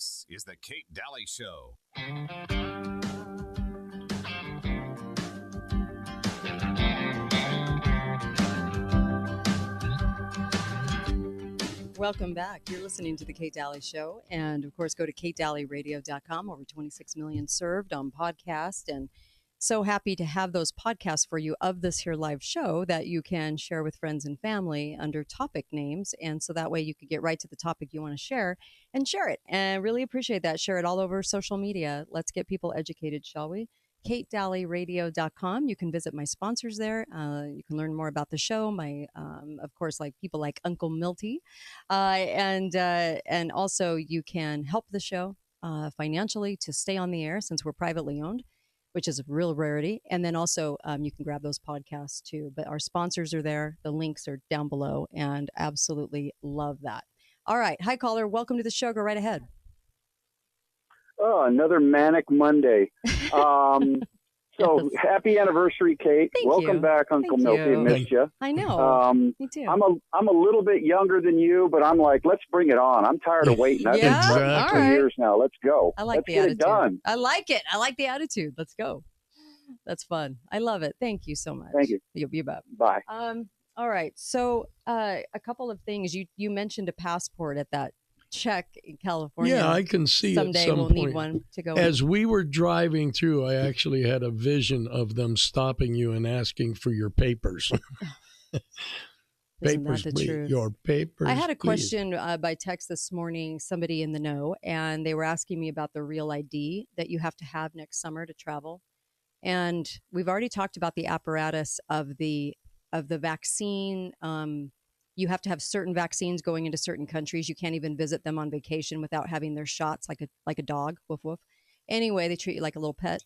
This is the Kate Daly Show. Welcome back. You're listening to the Kate Daly Show. And of course, go to katedalyradio.com. Over 26 million served on podcast. And so happy to have those podcasts for you of this here live show that you can share with friends and family under topic names. And so that way you could get right to the topic you want to share and share it. And really appreciate that. Share it all over social media. Let's get people educated, shall we? katedalyradio.com. You can visit my sponsors there. You can learn more about the show. My, of course, like people like Uncle Milty, and also you can help the show financially to stay on the air since we're privately owned, which is a real rarity. And then also you can grab those podcasts too. But our sponsors are there. The links are down below, and absolutely love that. All right, hi caller, welcome to the show. Go right ahead. Oh, another manic Monday. So happy anniversary, Kate. Welcome back, Uncle Milty. Missed you. I know. Me too. I'm a little bit younger than you, but I'm like, let's bring it on. I'm tired of waiting. I've been prepping for years now. Let's go. I like let's the get attitude. It done. I like it. I like the attitude. Let's go. That's fun. I love it. Thank you so much. Thank you. You'll be back. Bye. All right. So a couple of things. You mentioned a passport at that check in California. Yeah, I can see someday we'll need one to go. As we were driving through, I actually had a vision of them stopping you and asking for your papers. Isn't that the truth? Your papers. I had a please. question by text this morning, somebody in the know, and they were asking me about the real ID that you have to have next summer to travel. And we've already talked about the apparatus of the vaccine. You have to have certain vaccines going into certain countries. You can't even visit them on vacation without having their shots, like a dog. Woof woof. Anyway, they treat you like a little pet.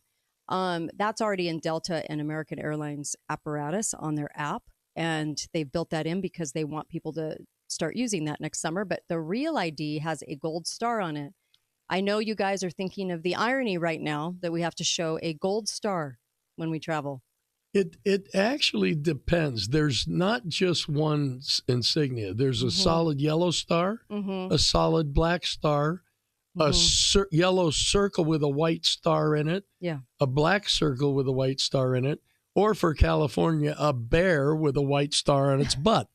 That's already in Delta and American Airlines apparatus on their app, and they've built that in because they want people to start using that next summer. But the Real ID has a gold star on it. I know you guys are thinking of the irony right now that we have to show a gold star when we travel. It actually depends. There's not just one insignia. There's a solid yellow star, a solid black star, a yellow circle with a white star in it, a black circle with a white star in it, or for California, a bear with a white star on its butt.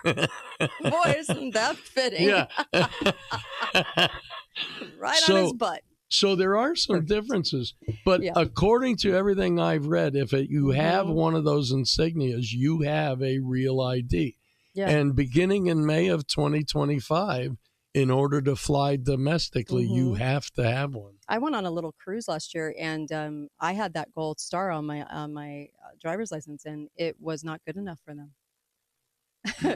Boy, isn't that fitting? Yeah. Right on his butt. So there are some differences, but according to everything I've read, if you have one of those insignias, you have a real ID. Yeah. And beginning in May of 2025, in order to fly domestically, you have to have one. I went on a little cruise last year, and I had that gold star on my driver's license, and it was not good enough for them.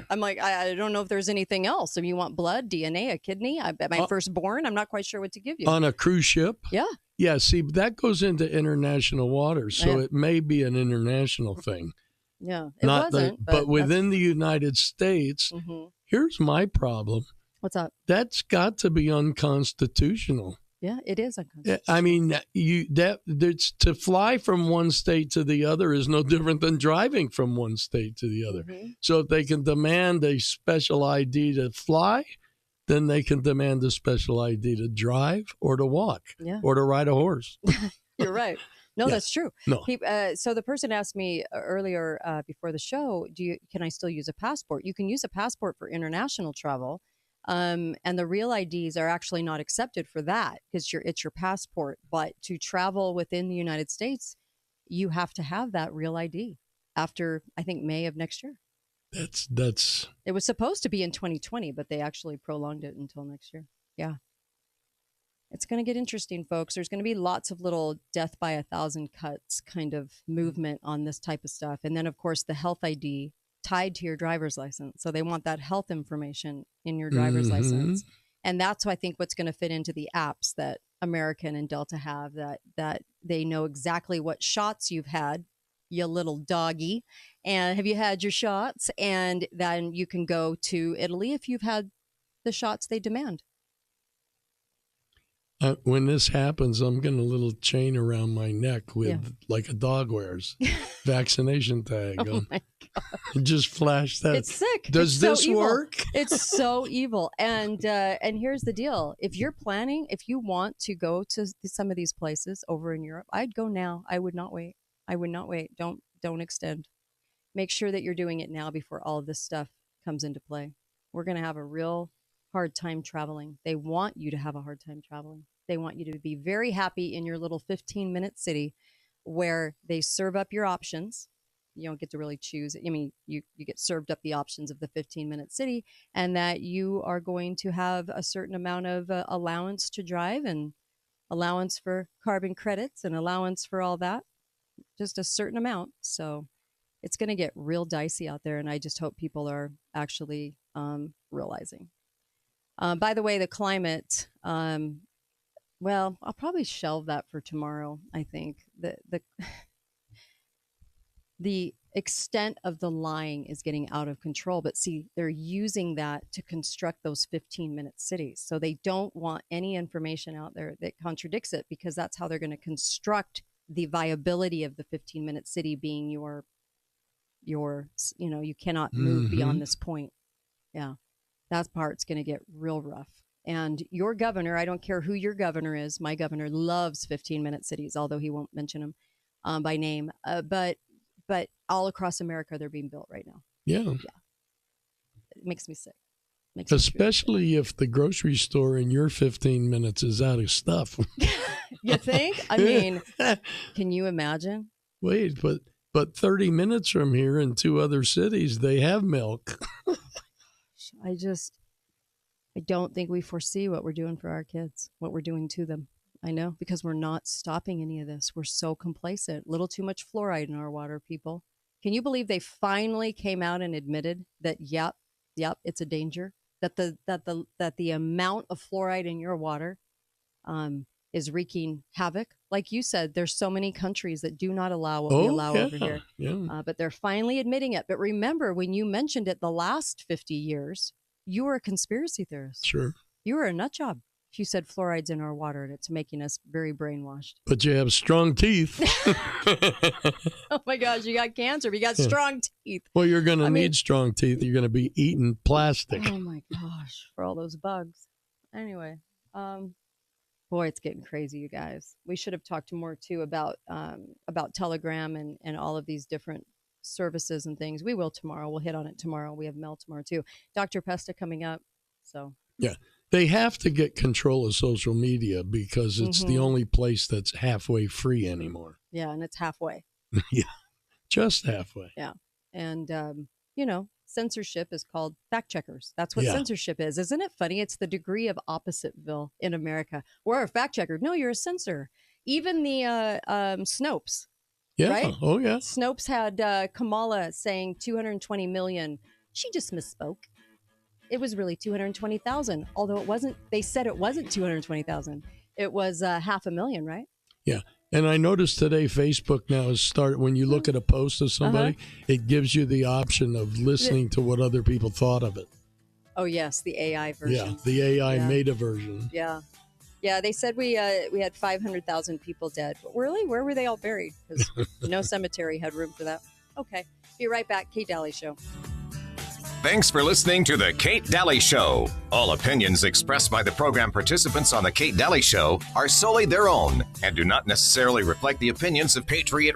I'm like, I don't know if there's anything else. If you want blood, DNA, a kidney, my firstborn, I'm not quite sure what to give you. On a cruise ship? Yeah. Yeah, see, that goes into international waters, so it may be an international thing. Yeah, it wasn't. But within the United States, here's my problem. What's up? That's got to be unconstitutional. Yeah, it is unconstitutional. I mean, to fly from one state to the other is no different than driving from one state to the other. So if they can demand a special ID to fly, then they can demand a special ID to drive or to walk or to ride a horse. You're right. No, that's true. No. So the person asked me earlier before the show, can I still use a passport? You can use a passport for international travel. And the real IDs are actually not accepted for that because it's your passport. But to travel within the United States, you have to have that real ID after, I think, May of next year. It was supposed to be in 2020, but they actually prolonged it until next year. Yeah. It's going to get interesting, folks. There's going to be lots of little death by 1,000 cuts kind of movement on this type of stuff. And then, of course, the health ID tied to your driver's license. So they want that health information in your driver's license. And that's, I think, what's going to fit into the apps that American and Delta have, that they know exactly what shots you've had, you little doggy, and have you had your shots? And then you can go to Italy if you've had the shots they demand. When this happens, I'm getting a little chain around my neck with like a dog wears. vaccination tag. Oh my God. Just flash that. It's sick. Does it's this work? It's so evil. And here's the deal. If you're planning, if you want to go to some of these places over in Europe, I'd go now. I would not wait. Don't extend. Make sure that you're doing it now before all of this stuff comes into play. We're going to have a real hard time traveling. They want you to have a hard time traveling. They want you to be very happy in your little 15-minute city where they serve up your options. You don't get to really choose. I mean, you get served up the options of the 15-minute city, and that you are going to have a certain amount of allowance to drive and allowance for carbon credits and allowance for all that, just a certain amount. So it's going to get real dicey out there, and I just hope people are actually realizing. By the way, the climate, well, I'll probably shelve that for tomorrow, I think. The extent of the lying is getting out of control. But see, they're using that to construct those 15-minute cities. So they don't want any information out there that contradicts it, because that's how they're going to construct the viability of the 15-minute city being your, you cannot move beyond this point. Yeah, that part's going to get real rough. And your governor, I don't care who your governor is, my governor loves 15-minute cities, although he won't mention them by name. But all across America, they're being built right now. Yeah. It makes me sick. Especially if the grocery store in your 15 minutes is out of stuff. You think? I mean, can you imagine? Wait, but 30 minutes from here in 2 other cities, they have milk. I don't think we foresee what we're doing for our kids, what we're doing to them. I know, because we're not stopping any of this. We're so complacent. Little too much fluoride in our water, people. Can you believe they finally came out and admitted that, yep, it's a danger, that the amount of fluoride in your water is wreaking havoc? Like you said, there's so many countries that do not allow what we allow over here. Yeah. But they're finally admitting it. But remember, when you mentioned it the last 50 years, you were a conspiracy theorist. Sure. You were a nut job. She said fluoride's in our water and it's making us very brainwashed. But you have strong teeth. Oh my gosh, you got cancer, but you got strong teeth. Well, you're going to need strong teeth. You're going to be eating plastic. Oh my gosh, for all those bugs. Anyway, boy, it's getting crazy, you guys. We should have talked more too about Telegram and all of these different services and things. We will tomorrow. We'll hit on it tomorrow. We have Mel tomorrow too. Dr. Pesta coming up. So yeah. They have to get control of social media because it's the only place that's halfway free anymore. Yeah, and it's halfway. Yeah, just halfway. Yeah. And, censorship is called fact checkers. That's what censorship is. Isn't it funny? It's the degree of oppositeville in America. We're a fact checker. No, you're a censor. Even the Snopes. Yeah. Right? Oh, yeah. Snopes had Kamala saying 220 million. She just misspoke. It was really 220,000, although it wasn't. They said it wasn't 220,000. It was 500,000, right? Yeah. And I noticed today Facebook now is when you look at a post of somebody, it gives you the option of listening to what other people thought of it. Oh, yes, the AI version. Yeah, the AI made a version. Yeah. Yeah, they said we had 500,000 people dead. But really, where were they all buried? Because no cemetery had room for that. Okay, be right back. Kate Daly Show. Thanks for listening to The Kate Daly Show. All opinions expressed by the program participants on The Kate Daly Show are solely their own and do not necessarily reflect the opinions of Patriot